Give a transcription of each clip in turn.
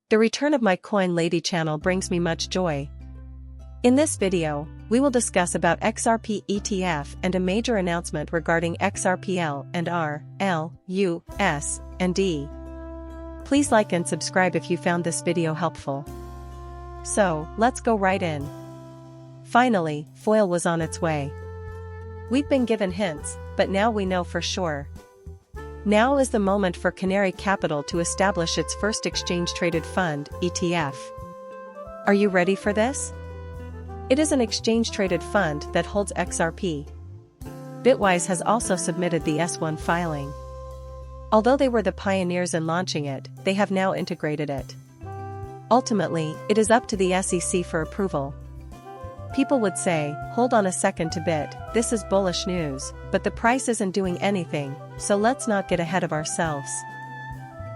The return of my Coin Lady channel brings me much joy. In this video, we will discuss about XRP Etf and a major announcement regarding XRPL and R, L, U, S, and D. Please like and subscribe if you found this video helpful. So, let's go right in. Finally, foil was on its way. We've been given hints, but now we know for sure. Now is the moment for Canary Capital to establish its first exchange-traded fund, ETF. Are you ready for this? It is an exchange-traded fund that holds XRP. Bitwise has also submitted the S1 filing. Although they were the pioneers in launching it, they have now integrated it. Ultimately, it is up to the SEC for approval. People would say, hold on a second to bit, this is bullish news, but the price isn't doing anything, so let's not get ahead of ourselves.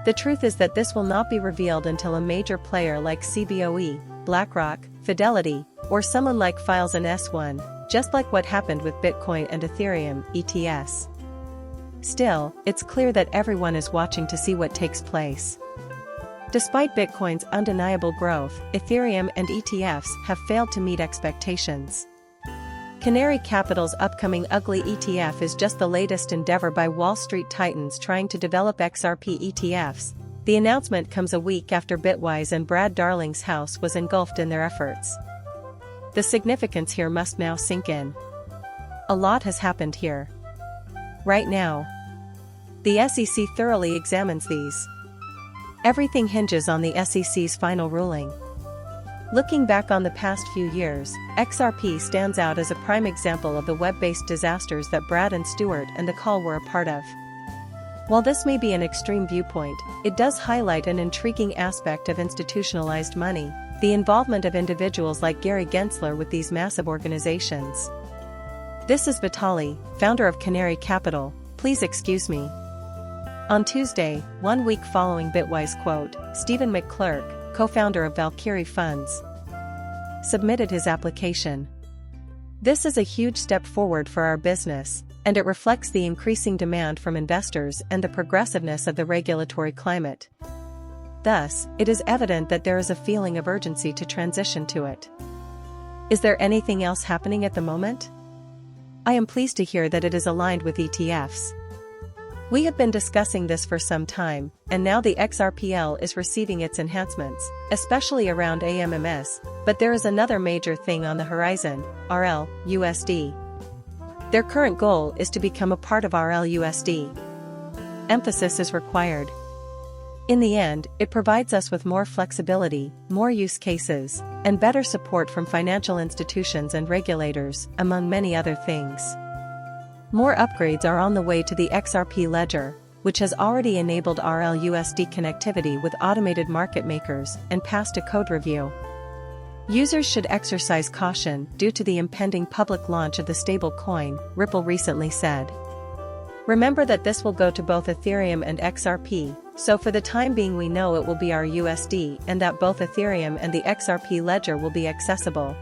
The truth is that this will not be revealed until a major player like CBOE, BlackRock, Fidelity, or someone like files an S1, just like what happened with Bitcoin and Ethereum, ETS. Still, it's clear that everyone is watching to see what takes place. Despite Bitcoin's undeniable growth, Ethereum and ETFs have failed to meet expectations. Canary Capital's upcoming ugly ETF is just the latest endeavor by Wall Street titans trying to develop XRP ETFs. The announcement comes a week after Bitwise and Brad Darling's house was engulfed in their efforts. The significance here must now sink in. A lot has happened here. Right now, the SEC thoroughly examines these. Everything hinges on the SEC's final ruling. Looking back on the past few years, XRP stands out as a prime example of the web-based disasters that Brad and Stewart and the call were a part of. While this may be an extreme viewpoint, it does highlight an intriguing aspect of institutionalized money, the involvement of individuals like Gary Gensler with these massive organizations. This is Vitaly, founder of Canary Capital. Please excuse me. On Tuesday, 1 week following Bitwise quote, Stephen McClurk, co-founder of Valkyrie Funds, submitted his application. This is a huge step forward for our business, and it reflects the increasing demand from investors and the progressiveness of the regulatory climate. Thus, it is evident that there is a feeling of urgency to transition to it. Is there anything else happening at the moment? I am pleased to hear that it is aligned with ETFs. We have been discussing this for some time, and now the XRPL is receiving its enhancements, especially around AMMS, but there is another major thing on the horizon, RL, USD. Their current goal is to become a part of RL USD. Emphasis is required. In the end, it provides us with more flexibility, more use cases, and better support from financial institutions and regulators, among many other things. More upgrades are on the way to the XRP ledger, which has already enabled RL USD connectivity with automated market makers and passed a code review. Users should exercise caution due to the impending public launch of the stablecoin, Ripple recently said. Remember that this will go to both Ethereum and XRP, so for the time being we know it will be our USD and that both Ethereum and the XRP ledger will be accessible.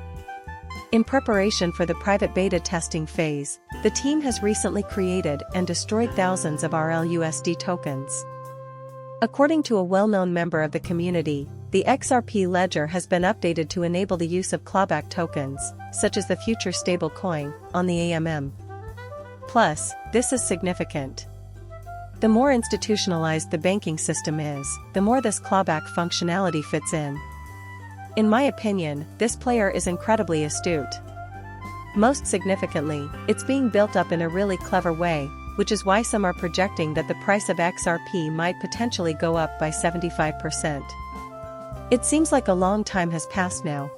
In preparation for the private beta testing phase, the team has recently created and destroyed thousands of RL USD tokens. According to a well-known member of the community, the XRP ledger has been updated to enable the use of clawback tokens, such as the future stablecoin, on the AMM. Plus, this is significant. The more institutionalized the banking system is, the more this clawback functionality fits in. In my opinion, this player is incredibly astute. Most significantly, it's being built up in a really clever way, which is why some are projecting that the price of XRP might potentially go up by 75%. It seems like a long time has passed now.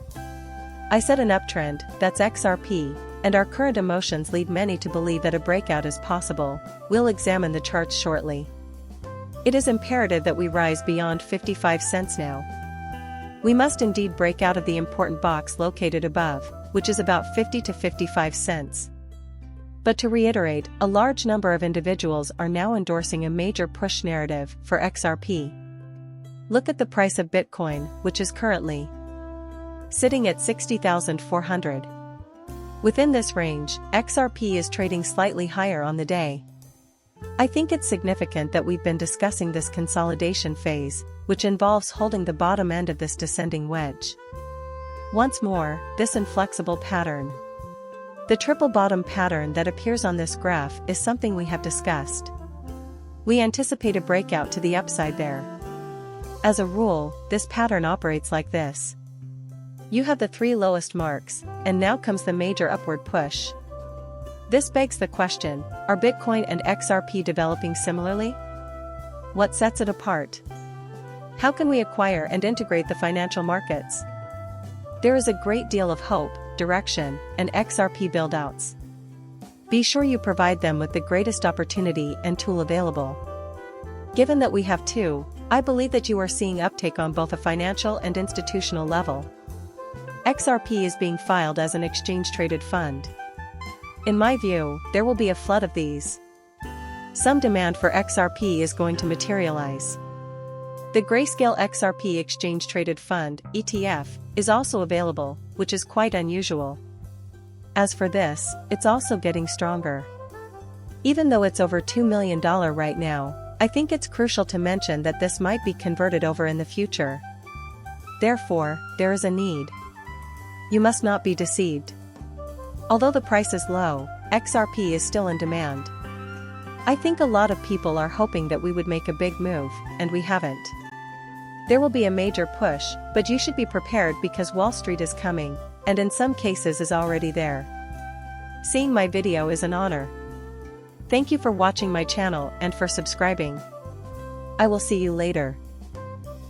I said an uptrend, that's XRP, and our current emotions lead many to believe that a breakout is possible. We'll examine the charts shortly. It is imperative that we rise beyond 55 cents now. We must indeed break out of the important box located above, which is about 50 to 55 cents. But to reiterate, a large number of individuals are now endorsing a major push narrative for XRP. Look at the price of Bitcoin, which is currently sitting at 60,400. Within this range, XRP is trading slightly higher on the day. I think it's significant that we've been discussing this consolidation phase, which involves holding the bottom end of this descending wedge. Once more, this inflexible pattern. The triple bottom pattern that appears on this graph is something we have discussed. We anticipate a breakout to the upside there. As a rule, this pattern operates like this. You have the three lowest marks, and now comes the major upward push. This begs the question, are Bitcoin and XRP developing similarly? What sets it apart? How can we acquire and integrate the financial markets? There is a great deal of hope, direction, and XRP build-outs. Be sure you provide them with the greatest opportunity and tool available. Given that we have two, I believe that you are seeing uptake on both a financial and institutional level. XRP is being filed as an exchange-traded fund. In my view, there will be a flood of these. Some demand for XRP is going to materialize. The Grayscale XRP Exchange-Traded Fund, ETF, is also available, which is quite unusual. As for this, it's also getting stronger. Even though it's over $2 million right now, I think it's crucial to mention that this might be converted over in the future. Therefore, there is a need. You must not be deceived. Although the price is low, XRP is still in demand. I think a lot of people are hoping that we would make a big move, and we haven't. There will be a major push, but you should be prepared because Wall Street is coming, and in some cases is already there. Seeing my video is an honor. Thank you for watching my channel and for subscribing. I will see you later.